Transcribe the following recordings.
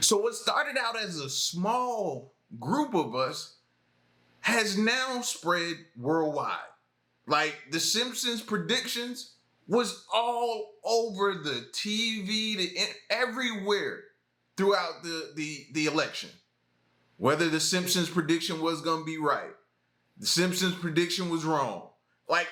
So what started out as a small group of us has now spread worldwide. Like the Simpsons predictions was all over the TV, everywhere throughout the election. Whether the Simpsons prediction was gonna be right, the Simpsons prediction was wrong. Like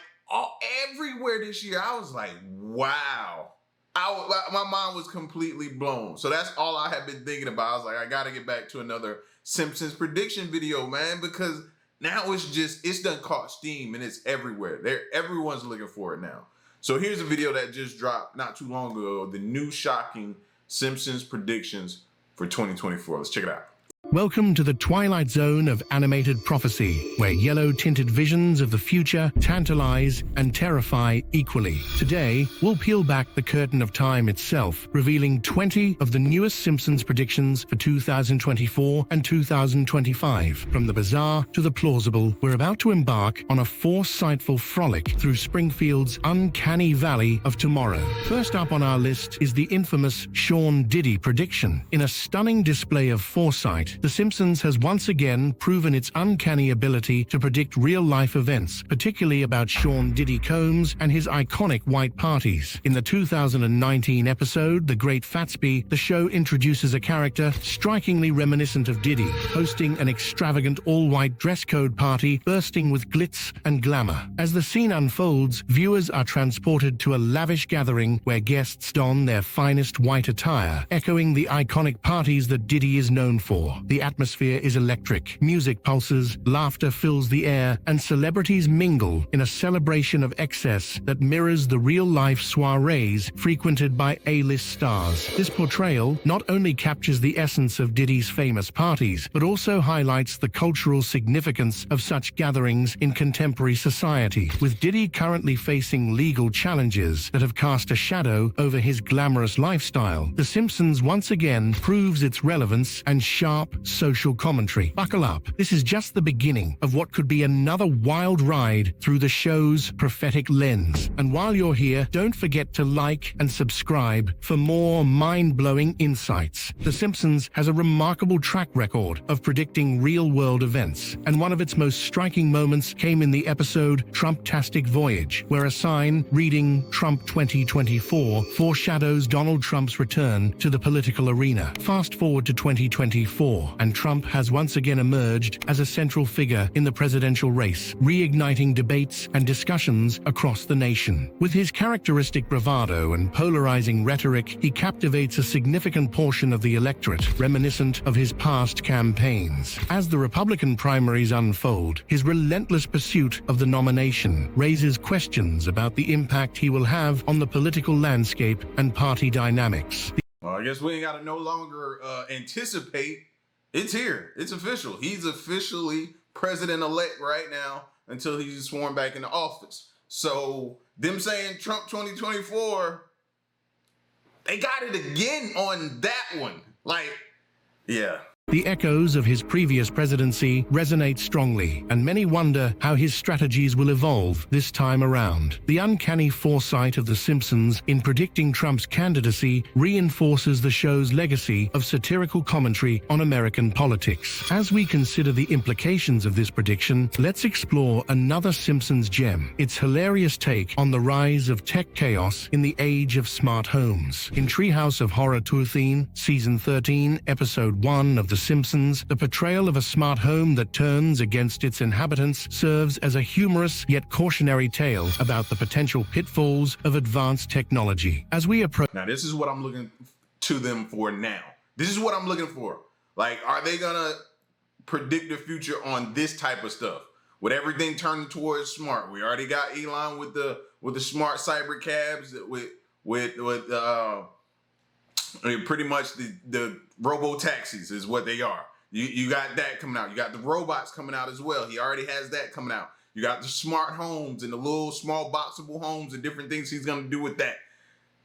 everywhere this year, I was like, wow. My mind was completely blown. So that's all I had been thinking about. I was like, I gotta get back to another Simpsons prediction video, man, because now it's done caught steam and it's everywhere. Everyone's looking for it now. So here's a video that just dropped not too long ago, the new shocking Simpsons predictions for 2024. Let's check it out. Welcome to the twilight zone of animated prophecy, where yellow-tinted visions of the future tantalize and terrify equally. Today, we'll peel back the curtain of time itself, revealing 20 of the newest Simpsons predictions for 2024 and 2025. From the bizarre to the plausible, we're about to embark on a foresightful frolic through Springfield's uncanny valley of tomorrow. First up on our list is the infamous Sean Diddy prediction. In a stunning display of foresight, The Simpsons has once again proven its uncanny ability to predict real-life events, particularly about Sean Diddy Combs and his iconic white parties. In the 2019 episode, The Great Fatsby, the show introduces a character strikingly reminiscent of Diddy, hosting an extravagant all-white dress code party bursting with glitz and glamour. As the scene unfolds, viewers are transported to a lavish gathering where guests don their finest white attire, echoing the iconic parties that Diddy is known for. The atmosphere is electric, music pulses, laughter fills the air, and celebrities mingle in a celebration of excess that mirrors the real-life soirees frequented by A-list stars. This portrayal not only captures the essence of Diddy's famous parties, but also highlights the cultural significance of such gatherings in contemporary society. With Diddy currently facing legal challenges that have cast a shadow over his glamorous lifestyle, The Simpsons once again proves its relevance and sharp social commentary. Buckle up. This is just the beginning of what could be another wild ride through the show's prophetic lens. And while you're here, don't forget to like and subscribe for more mind-blowing insights. The Simpsons has a remarkable track record of predicting real-world events, and one of its most striking moments came in the episode Trump-tastic Voyage, where a sign reading Trump 2024 foreshadows Donald Trump's return to the political arena. Fast forward to 2024, and Trump has once again emerged as a central figure in the presidential race, reigniting debates and discussions across the nation. With his characteristic bravado and polarizing rhetoric, he captivates a significant portion of the electorate, reminiscent of his past campaigns. As the Republican primaries unfold, his relentless pursuit of the nomination raises questions about the impact he will have on the political landscape and party dynamics. Well, I guess we ain't got to no longer anticipate. It's here. It's official. He's officially president-elect right now until he's sworn back into office. So them saying Trump 2024, they got it again on that one. Like, yeah. The echoes of his previous presidency resonate strongly, and many wonder how his strategies will evolve this time around. The uncanny foresight of The Simpsons in predicting Trump's candidacy reinforces the show's legacy of satirical commentary on American politics. As we consider the implications of this prediction, let's explore another Simpsons gem, its hilarious take on the rise of tech chaos in the age of smart homes. In Treehouse of Horror 13, Season 13, Episode 1 of The Simpsons, the portrayal of a smart home that turns against its inhabitants serves as a humorous yet cautionary tale about the potential pitfalls of advanced technology. As we approach... Now, this is what I'm looking to them for now. This is what I'm looking for. Like, are they gonna predict the future on this type of stuff? With everything turning towards smart. We already got Elon with the smart cyber cabs, I mean, pretty much the robo taxis is what they are. You got that coming out. You got the robots coming out as well. He already has that coming out. You got the smart homes and the little small boxable homes and different things he's going to do with that.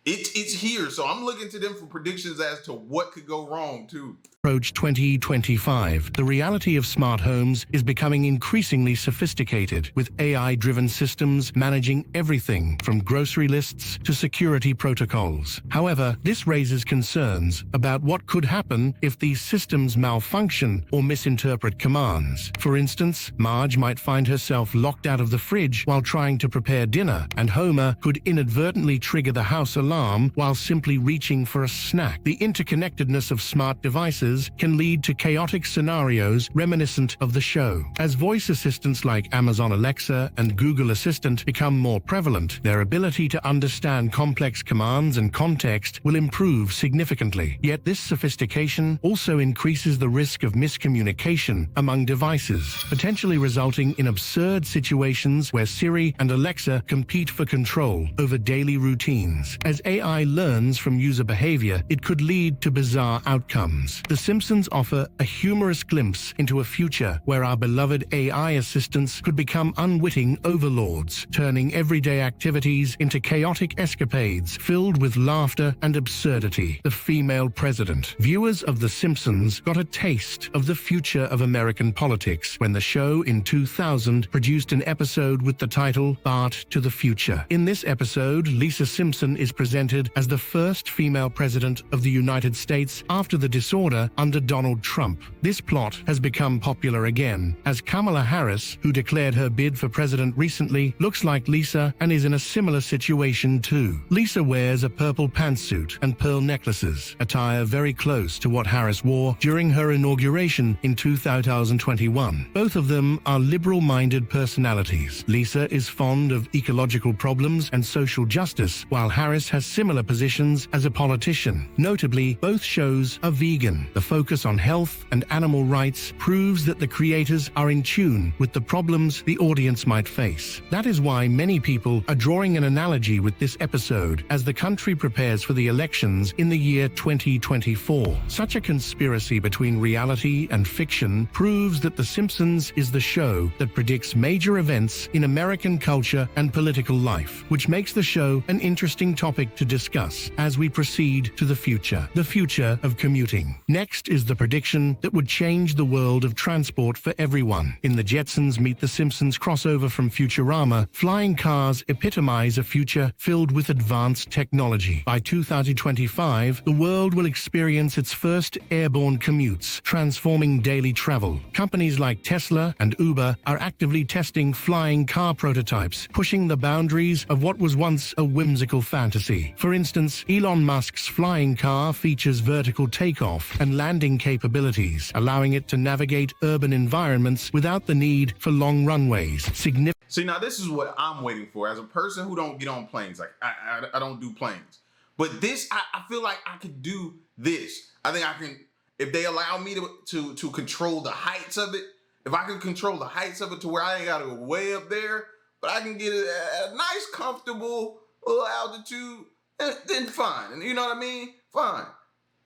It's here. So I'm looking to them for predictions as to what could go wrong too. Approach 2025, the reality of smart homes is becoming increasingly sophisticated, with AI-driven systems managing everything from grocery lists to security protocols. However, this raises concerns about what could happen if these systems malfunction or misinterpret commands. For instance, Marge might find herself locked out of the fridge while trying to prepare dinner, and Homer could inadvertently trigger the house alarm while simply reaching for a snack. The interconnectedness of smart devices can lead to chaotic scenarios reminiscent of the show. As voice assistants like Amazon Alexa and Google Assistant become more prevalent, their ability to understand complex commands and context will improve significantly. Yet this sophistication also increases the risk of miscommunication among devices, potentially resulting in absurd situations where Siri and Alexa compete for control over daily routines. As AI learns from user behavior, it could lead to bizarre outcomes. The Simpsons offer a humorous glimpse into a future where our beloved AI assistants could become unwitting overlords, turning everyday activities into chaotic escapades filled with laughter and absurdity. The female president. Viewers of The Simpsons got a taste of the future of American politics when the show in 2000 produced an episode with the title Bart to the Future. In this episode, Lisa Simpson is presented as the first female president of the United States after the disorder under Donald Trump. This plot has become popular again, as Kamala Harris, who declared her bid for president recently, looks like Lisa and is in a similar situation too. Lisa wears a purple pantsuit and pearl necklaces, attire very close to what Harris wore during her inauguration in 2021. Both of them are liberal-minded personalities. Lisa is fond of ecological problems and social justice, while Harris has similar positions as a politician. Notably, both shows are vegan. The focus on health and animal rights proves that the creators are in tune with the problems the audience might face. That is why many people are drawing an analogy with this episode as the country prepares for the elections in the year 2024. Such a conspiracy between reality and fiction proves that The Simpsons is the show that predicts major events in American culture and political life, which makes the show an interesting topic to discuss as we proceed to the future of commuting. Next is the prediction that would change the world of transport for everyone. In the Jetsons Meet the Simpsons crossover from Futurama, flying cars epitomize a future filled with advanced technology. By 2025, the world will experience its first airborne commutes, transforming daily travel. Companies like Tesla and Uber are actively testing flying car prototypes, pushing the boundaries of what was once a whimsical fantasy. For instance, Elon Musk's flying car features vertical takeoff and landing capabilities, allowing it to navigate urban environments without the need for long runways. See, now this is what I'm waiting for as a person who don't get on planes. Like I don't do planes, but this I feel like I could do this. I think I can, if they allow me to control the heights of it. If I can control the heights of it to where I ain't got to go way up there, but I can get it at a nice, comfortable altitude, then fine. And you know what I mean? Fine.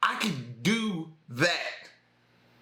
I can do that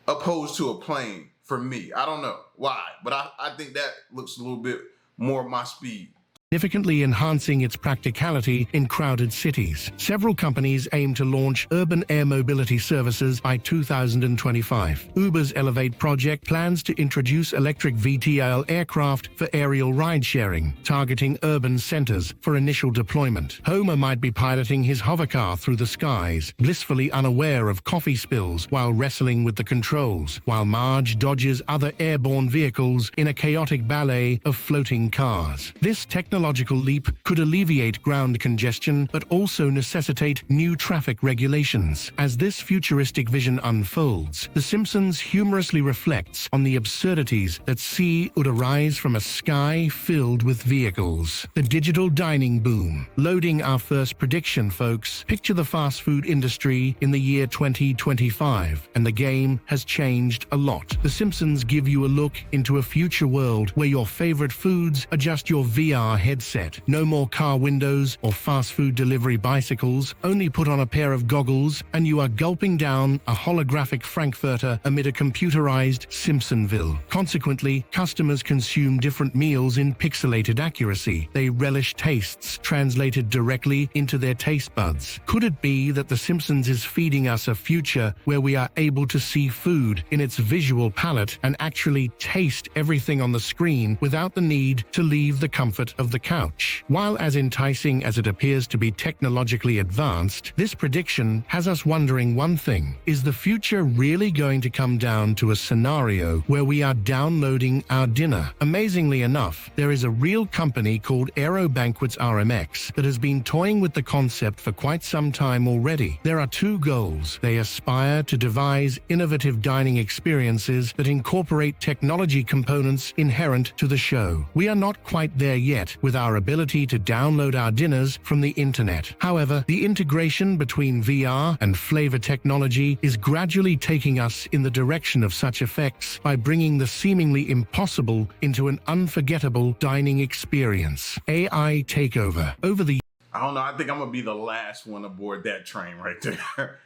opposed to a plane for me. I don't know why, but I think that looks a little bit more my speed. Significantly enhancing its practicality in crowded cities. Several companies aim to launch urban air mobility services by 2025. Uber's Elevate project plans to introduce electric VTOL aircraft for aerial ride-sharing, targeting urban centers for initial deployment. Homer might be piloting his hovercar through the skies, blissfully unaware of coffee spills while wrestling with the controls, while Marge dodges other airborne vehicles in a chaotic ballet of floating cars. This technological leap could alleviate ground congestion but also necessitate new traffic regulations. As this futuristic vision unfolds, The Simpsons humorously reflects on the absurdities that would arise from a sky filled with vehicles. The digital dining boom. Loading our first prediction, folks. Picture the fast food industry in the year 2025, and the game has changed a lot. The Simpsons give you a look into a future world where your favorite foods are just your VR headset. No more car windows or fast food delivery bicycles. Only put on a pair of goggles and you are gulping down a holographic Frankfurter amid a computerized Simpsonville. Consequently, customers consume different meals in pixelated accuracy. They relish tastes translated directly into their taste buds. Could it be that The Simpsons is feeding us a future where we are able to see food in its visual palette and actually taste everything on the screen without the need to leave the comfort of the couch? While as enticing as it appears to be technologically advanced, this prediction has us wondering one thing. Is the future really going to come down to a scenario where we are downloading our dinner? Amazingly enough, there is a real company called Aero Banquets RMX that has been toying with the concept for quite some time already. There are two goals. They aspire to devise innovative dining experiences that incorporate technology components inherent to the show. We are not quite there yet with our ability to download our dinners from the internet. However, the integration between VR and flavor technology is gradually taking us in the direction of such effects by bringing the seemingly impossible into an unforgettable dining experience. AI takeover. Over the I don't know. I think I'm gonna be the last one aboard that train right there.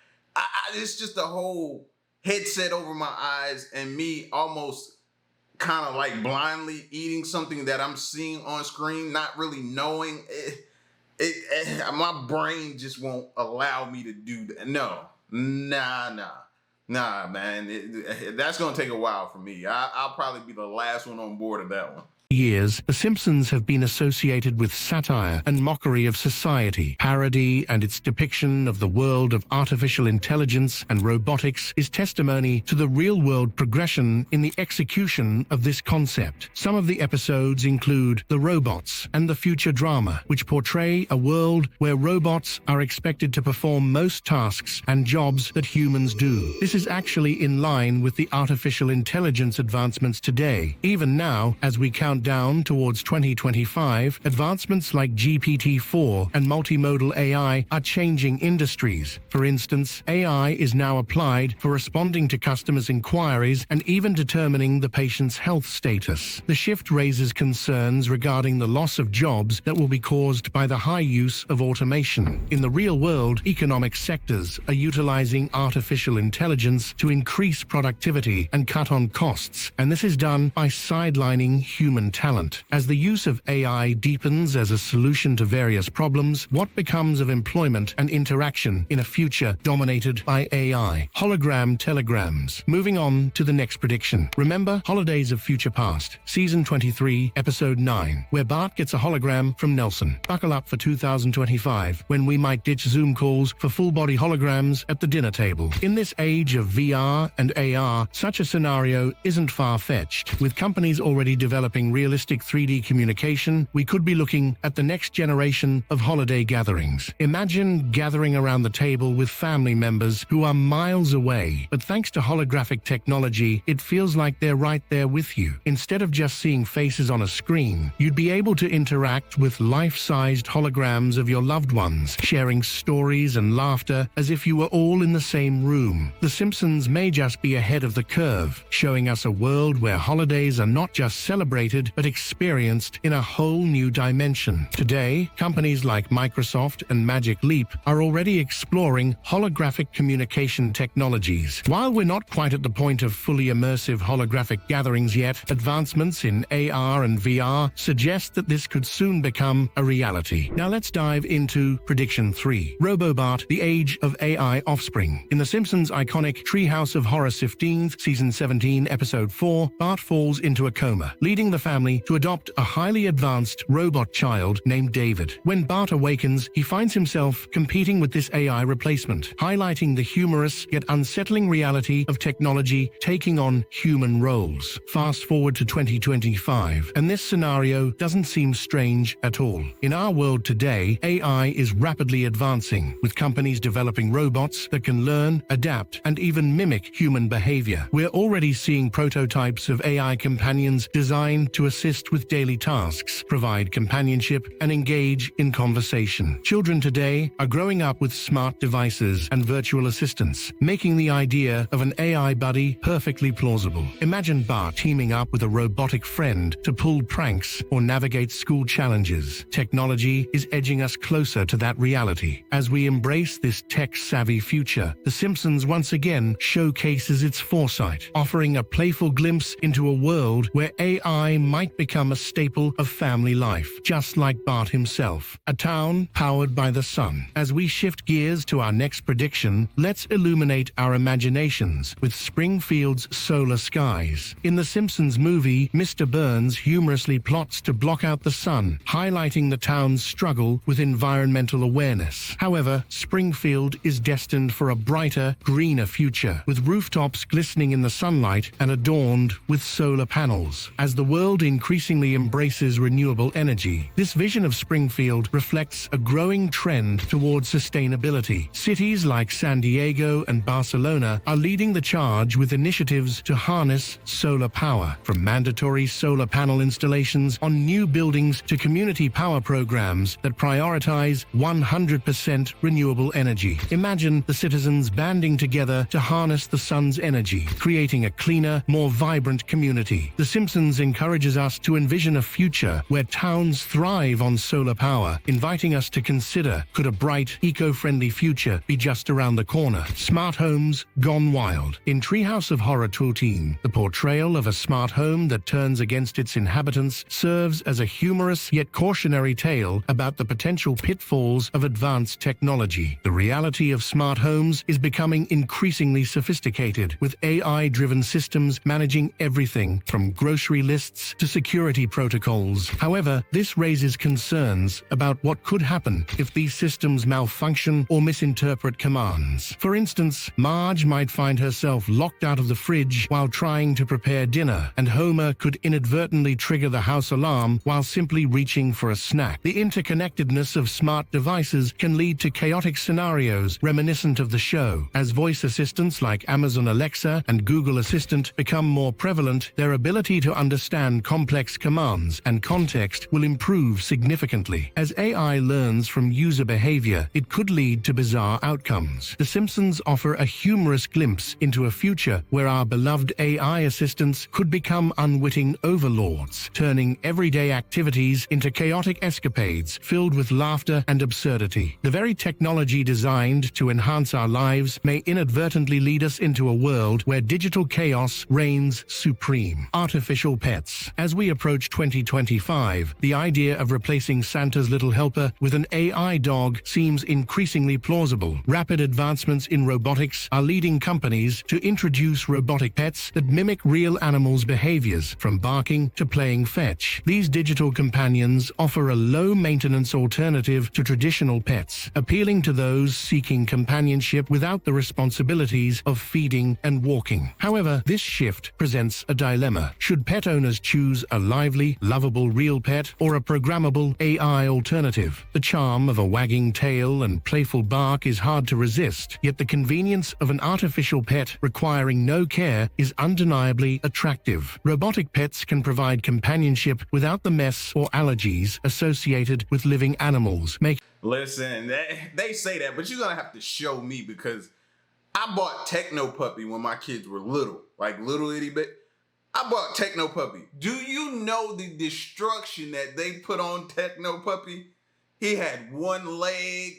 It's just a whole headset over my eyes and me almost kind of like blindly eating something that I'm seeing on screen, not really knowing it. My brain just won't allow me to do that. No, nah, man. That's gonna take a while for me. I'll probably be the last one on board of that one. years, The Simpsons have been associated with satire and mockery of society. Parody and its depiction of the world of artificial intelligence and robotics is testimony to the real-world progression in the execution of this concept. Some of the episodes include The Robots and the Future Drama, which portray a world where robots are expected to perform most tasks and jobs that humans do. This is actually in line with the artificial intelligence advancements today. Even now, as we count down towards 2025, advancements like GPT-4 and multimodal AI are changing industries. For instance, AI is now applied for responding to customers' inquiries and even determining the patient's health status. The shift raises concerns regarding the loss of jobs that will be caused by the high use of automation. In the real world, economic sectors are utilizing artificial intelligence to increase productivity and cut on costs, and this is done by sidelining human talent. As the use of AI deepens as a solution to various problems, what becomes of employment and interaction in a future dominated by AI? Hologram telegrams. Moving on to the next prediction. Remember Holidays of Future Past, Season 23, Episode 9, where Bart gets a hologram from Nelson. Buckle up for 2025, when we might ditch Zoom calls for full-body holograms at the dinner table. In this age of VR and AR, such a scenario isn't far-fetched. With companies already developing realistic 3D communication, we could be looking at the next generation of holiday gatherings. Imagine gathering around the table with family members who are miles away, but thanks to holographic technology, it feels like they're right there with you. Instead of just seeing faces on a screen, you'd be able to interact with life-sized holograms of your loved ones, sharing stories and laughter as if you were all in the same room. The Simpsons may just be ahead of the curve, showing us a world where holidays are not just celebrated, but experienced in a whole new dimension. Today, companies like Microsoft and Magic Leap are already exploring holographic communication technologies. While we're not quite at the point of fully immersive holographic gatherings yet, advancements in AR and VR suggest that this could soon become a reality. Now let's dive into Prediction 3. Robo Bart, the Age of AI Offspring. In The Simpsons' iconic Treehouse of Horror 15th, Season 17, Episode 4, Bart falls into a coma, leading the family to adopt a highly advanced robot child named David. When Bart awakens, he finds himself competing with this AI replacement, highlighting the humorous yet unsettling reality of technology taking on human roles. Fast forward to 2025, and this scenario doesn't seem strange at all. In our world today, AI is rapidly advancing, with companies developing robots that can learn, adapt, and even mimic human behavior. We're already seeing prototypes of AI companions designed to to assist with daily tasks, provide companionship, and engage in conversation. Children today are growing up with smart devices and virtual assistants, making the idea of an AI buddy perfectly plausible. Imagine Bart teaming up with a robotic friend to pull pranks or navigate school challenges. Technology is edging us closer to that reality. As we embrace this tech-savvy future, The Simpsons once again showcases its foresight, offering a playful glimpse into a world where AI might become a staple of family life, just like Bart himself. A town powered by the sun. As we shift gears to our next prediction, let's illuminate our imaginations with Springfield's solar skies. In The Simpsons movie, Mr. Burns humorously plots to block out the sun, highlighting the town's struggle with environmental awareness. However, Springfield is destined for a brighter, greener future, with rooftops glistening in the sunlight and adorned with solar panels. As the world increasingly embraces renewable energy, this vision of Springfield reflects a growing trend towards sustainability. Cities like San Diego and Barcelona are leading the charge with initiatives to harness solar power, from mandatory solar panel installations on new buildings to community power programs that prioritize 100% renewable energy. Imagine the citizens banding together to harness the sun's energy, creating a cleaner, more vibrant community. The Simpsons encourages us to envision a future where towns thrive on solar power, inviting us to consider, could a bright, eco-friendly future be just around the corner? Smart homes gone wild. In Treehouse of Horror Tool Team, the portrayal of a smart home that turns against its inhabitants serves as a humorous yet cautionary tale about the potential pitfalls of advanced technology. The reality of smart homes is becoming increasingly sophisticated, with AI-driven systems managing everything from grocery lists to security protocols. However, this raises concerns about what could happen if these systems malfunction or misinterpret commands. For instance, Marge might find herself locked out of the fridge while trying to prepare dinner, and Homer could inadvertently trigger the house alarm while simply reaching for a snack. The interconnectedness of smart devices can lead to chaotic scenarios reminiscent of the show. As voice assistants like Amazon Alexa and Google Assistant become more prevalent, their ability to understand complex commands and context will improve significantly. As AI learns from user behavior, it could lead to bizarre outcomes. The Simpsons offer a humorous glimpse into a future where our beloved AI assistants could become unwitting overlords, turning everyday activities into chaotic escapades filled with laughter and absurdity. The very technology designed to enhance our lives may inadvertently lead us into a world where digital chaos reigns supreme. Artificial pets. As we approach 2025, the idea of replacing Santa's little helper with an AI dog seems increasingly plausible. Rapid advancements in robotics are leading companies to introduce robotic pets that mimic real animals' behaviors, from barking to playing fetch. These digital companions offer a low-maintenance alternative to traditional pets, appealing to those seeking companionship without the responsibilities of feeding and walking. However, this shift presents a dilemma. Should pet owners choose a lively, lovable real pet or a programmable AI alternative? The charm of a wagging tail and playful bark is hard to resist, yet the convenience of an artificial pet requiring no care is undeniably attractive. Robotic pets can provide companionship without the mess or allergies associated with living animals. Listen, they say that, but you're gonna have to show me, because I bought Techno Puppy when my kids were little, like little itty bit. I bought Techno Puppy. Do you know the destruction that they put on Techno Puppy? He had one leg.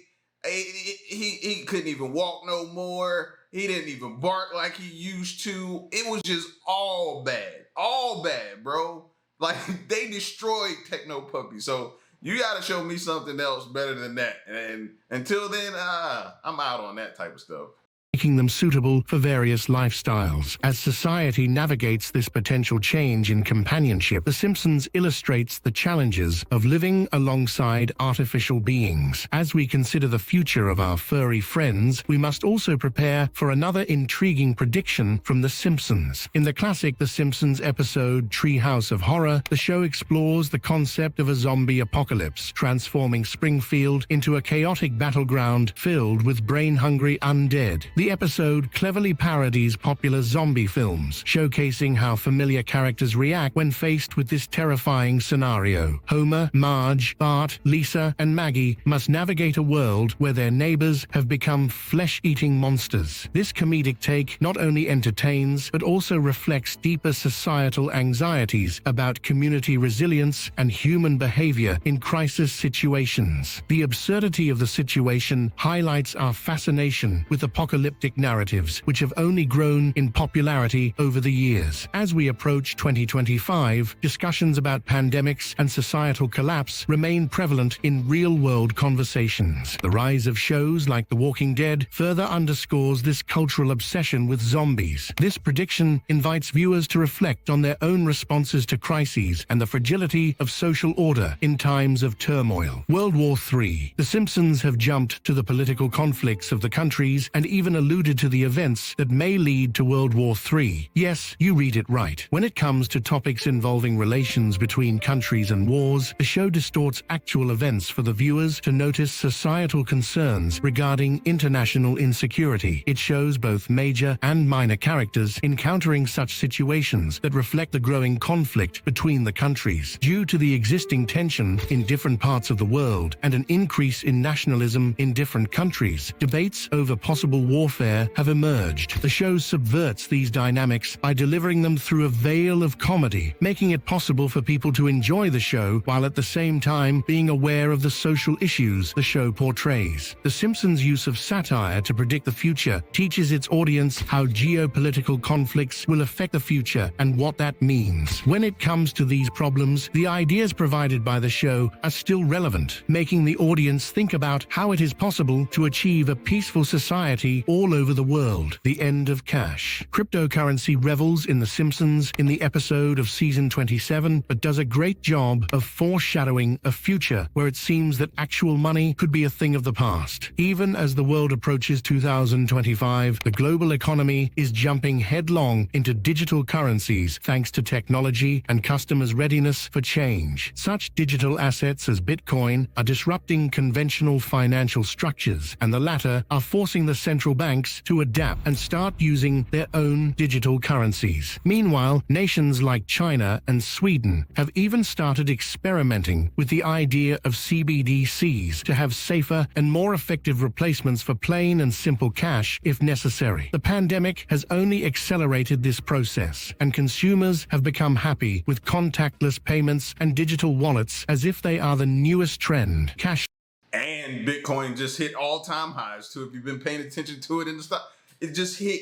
He couldn't even walk no more. He didn't even bark like he used to. It was just all bad, bro. Like, they destroyed Techno Puppy. So you got to show me something else better than that. And until then, I'm out on that type of stuff. Making them suitable for various lifestyles. As society navigates this potential change in companionship, The Simpsons illustrates the challenges of living alongside artificial beings. As we consider the future of our furry friends, we must also prepare for another intriguing prediction from The Simpsons. In the classic The Simpsons episode Treehouse of Horror, the show explores the concept of a zombie apocalypse, transforming Springfield into a chaotic battleground filled with brain-hungry undead. The episode cleverly parodies popular zombie films, showcasing how familiar characters react when faced with this terrifying scenario. Homer, Marge, Bart, Lisa, and Maggie must navigate a world where their neighbors have become flesh-eating monsters. This comedic take not only entertains, but also reflects deeper societal anxieties about community resilience and human behavior in crisis situations. The absurdity of the situation highlights our fascination with apocalyptic narratives, which have only grown in popularity over the years. As we approach 2025, discussions about pandemics and societal collapse remain prevalent in real-world conversations. The rise of shows like The Walking Dead further underscores this cultural obsession with zombies. This prediction invites viewers to reflect on their own responses to crises and the fragility of social order in times of turmoil. World War III. The Simpsons have jumped to the political conflicts of the countries and even alluded to the events that may lead to World War III. Yes, you read it right. When it comes to topics involving relations between countries and wars, the show distorts actual events for the viewers to notice societal concerns regarding international insecurity. It shows both major and minor characters encountering such situations that reflect the growing conflict between the countries. Due to the existing tension in different parts of the world and an increase in nationalism in different countries, debates over possible warfare have emerged. The show subverts these dynamics by delivering them through a veil of comedy, making it possible for people to enjoy the show while at the same time being aware of the social issues the show portrays. The Simpsons' use of satire to predict the future teaches its audience how geopolitical conflicts will affect the future and what that means. When it comes to these problems, the ideas provided by the show are still relevant, making the audience think about how it is possible to achieve a peaceful society all over the world. The end of cash. Cryptocurrency revels in The Simpsons in the episode of season 27, but does a great job of foreshadowing a future where it seems that actual money could be a thing of the past. Even as the world approaches 2025, the global economy is jumping headlong into digital currencies thanks to technology and customers' readiness for change. Such digital assets as Bitcoin are disrupting conventional financial structures, and the latter are forcing the central banks to adapt and start using their own digital currencies. Meanwhile, nations like China and Sweden have even started experimenting with the idea of CBDCs to have safer and more effective replacements for plain and simple cash if necessary. The pandemic has only accelerated this process, and consumers have become happy with contactless payments and digital wallets as if they are the newest trend. Cash And Bitcoin just hit all-time highs too. If you've been paying attention to it in the stock, it just hit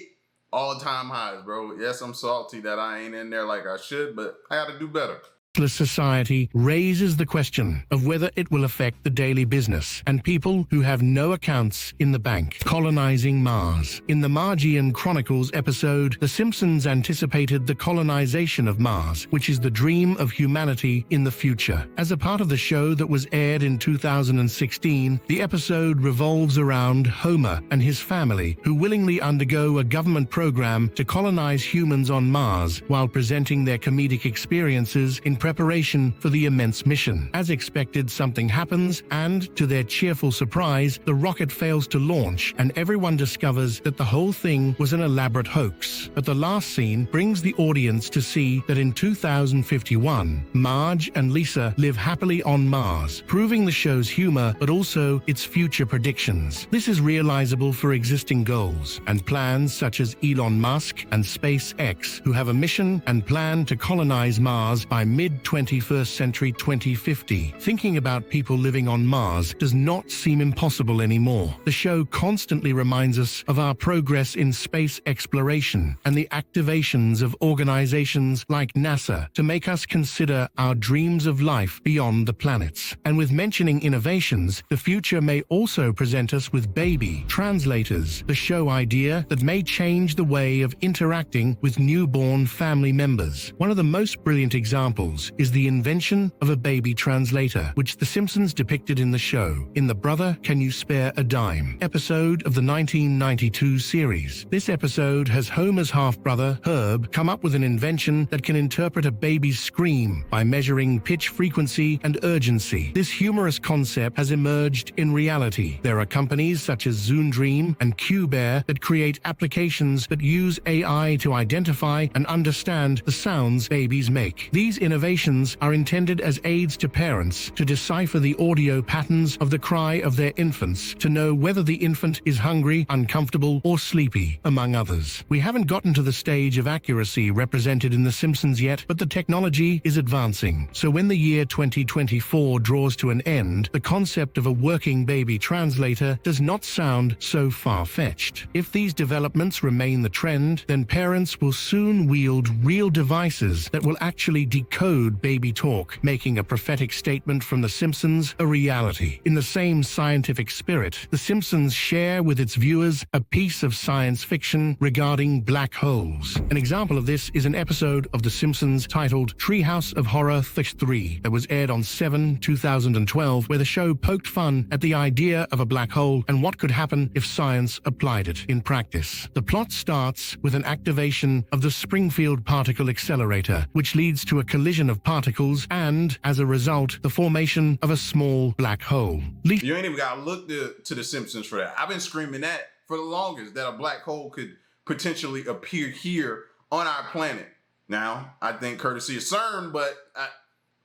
all-time highs, bro. Yes, I'm salty that I ain't in there like I should, but I gotta do better. Society raises the question of whether it will affect the daily business and people who have no accounts in the bank. Colonizing Mars. In the Margian Chronicles episode, The Simpsons anticipated the colonization of Mars, which is the dream of humanity in the future. As a part of the show that was aired in 2016, the episode revolves around Homer and his family, who willingly undergo a government program to colonize humans on Mars while presenting their comedic experiences in preparation for the immense mission. As expected, something happens, and to their cheerful surprise, the rocket fails to launch, and everyone discovers that the whole thing was an elaborate hoax. But the last scene brings the audience to see that in 2051, Marge and Lisa live happily on Mars, proving the show's humor but also its future predictions. This is realizable for existing goals and plans such as Elon Musk and SpaceX, who have a mission and plan to colonize Mars by mid-21st century 2050. Thinking about people living on Mars does not seem impossible anymore. The show constantly reminds us of our progress in space exploration and the activations of organizations like NASA to make us consider our dreams of life beyond the planets. And with mentioning innovations, the future may also present us with baby translators, the show idea that may change the way of interacting with newborn family members. One of the most brilliant examples Holes is the invention of a baby translator, which The Simpsons depicted in the show, in the Brother, Can You Spare a Dime episode of the 1992 series. This episode has Homer's half-brother, Herb, come up with an invention that can interpret a baby's scream by measuring pitch frequency and urgency. This humorous concept has emerged in reality. There are companies such as ZoomDream and QBear that create applications that use AI to identify and understand the sounds babies make. These innovations are intended as aids to parents to decipher the audio patterns of the cry of their infants, to know whether the infant is hungry, uncomfortable, or sleepy, among others. We haven't gotten to the stage of accuracy represented in The Simpsons yet, but the technology is advancing. So when the year 2024 draws to an end, the concept of a working baby translator does not sound so far-fetched. If these developments remain the trend, then parents will soon wield real devices that will actually decode baby talk, making a prophetic statement from The Simpsons a reality. In the same scientific spirit, The Simpsons share with its viewers a piece of science fiction regarding black holes. An example of this is an episode of The Simpsons titled Treehouse of Horror 3 that was aired on 7/2012, where the show poked fun at the idea of a black hole and what could happen if science applied it in practice. The plot starts with an activation of the Springfield Particle Accelerator, which leads to a collision of particles and, as a result, the formation of a small black hole. You ain't even got to look to The Simpsons for that. I've been screaming that for the longest, that a black hole could potentially appear here on our planet. Now, I think courtesy of CERN, but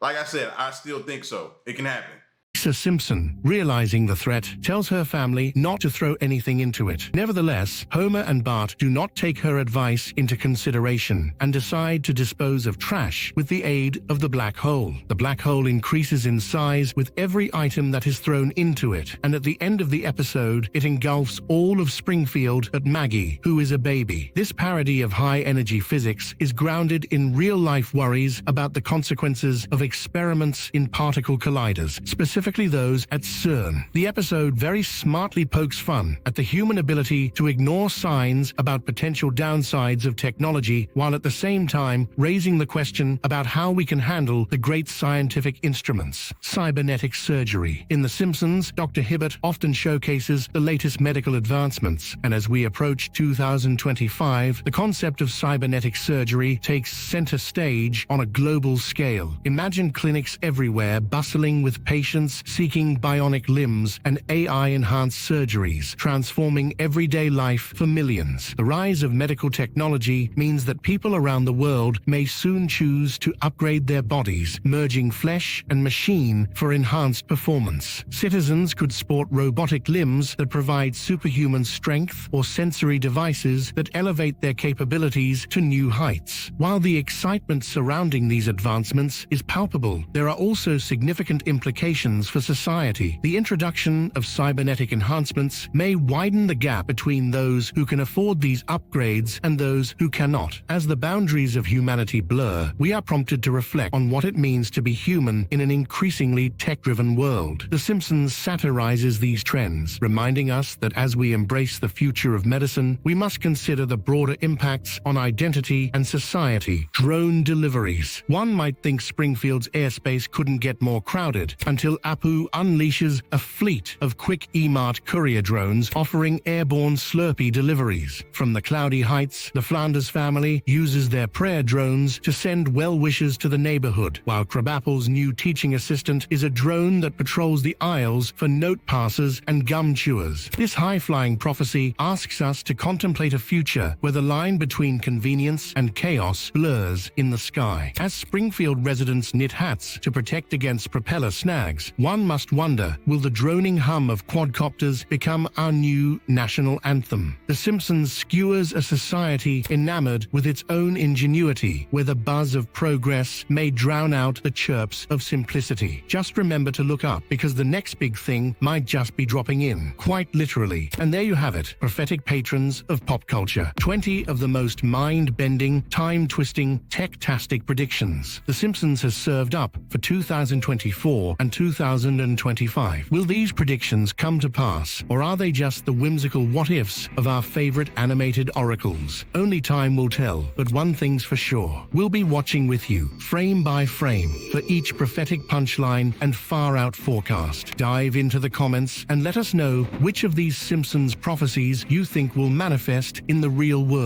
like I said, I still think so. It can happen. Lisa Simpson, realizing the threat, tells her family not to throw anything into it. Nevertheless, Homer and Bart do not take her advice into consideration and decide to dispose of trash with the aid of the black hole. The black hole increases in size with every item that is thrown into it, and at the end of the episode, it engulfs all of Springfield but Maggie, who is a baby. This parody of high-energy physics is grounded in real-life worries about the consequences of experiments in particle colliders, specifically those at CERN. The episode very smartly pokes fun at the human ability to ignore signs about potential downsides of technology, while at the same time raising the question about how we can handle the great scientific instruments. Cybernetic surgery. In The Simpsons, Dr. Hibbert often showcases the latest medical advancements, and as we approach 2025, the concept of cybernetic surgery takes center stage on a global scale. Imagine clinics everywhere bustling with patients seeking bionic limbs and AI-enhanced surgeries, transforming everyday life for millions. The rise of medical technology means that people around the world may soon choose to upgrade their bodies, merging flesh and machine for enhanced performance. Citizens could sport robotic limbs that provide superhuman strength or sensory devices that elevate their capabilities to new heights. While the excitement surrounding these advancements is palpable, there are also significant implications for society. The introduction of cybernetic enhancements may widen the gap between those who can afford these upgrades and those who cannot. As the boundaries of humanity blur, we are prompted to reflect on what it means to be human in an increasingly tech-driven world. The Simpsons satirizes these trends, reminding us that as we embrace the future of medicine, we must consider the broader impacts on identity and society. Drone deliveries. One might think Springfield's airspace couldn't get more crowded until Apu unleashes a fleet of quick E-Mart courier drones offering airborne Slurpee deliveries. From the cloudy heights, the Flanders family uses their prayer drones to send well wishes to the neighborhood, while Krabapple's new teaching assistant is a drone that patrols the aisles for note passers and gum chewers. This high-flying prophecy asks us to contemplate a future where the line between convenience and chaos blurs in the sky. As Springfield residents knit hats to protect against propeller snags, one must wonder, will the droning hum of quadcopters become our new national anthem? The Simpsons skewers a society enamored with its own ingenuity, where the buzz of progress may drown out the chirps of simplicity. Just remember to look up, because the next big thing might just be dropping in, quite literally. And there you have it, prophetic patrons of pop culture. 20 of the most mind-bending, time-twisting, tech-tastic predictions The Simpsons has served up for 2024 and 2025. 2025. Will these predictions come to pass, or are they just the whimsical what-ifs of our favorite animated oracles? Only time will tell, but one thing's for sure. We'll be watching with you, frame by frame, for each prophetic punchline and far-out forecast. Dive into the comments and let us know which of these Simpsons prophecies you think will manifest in the real world.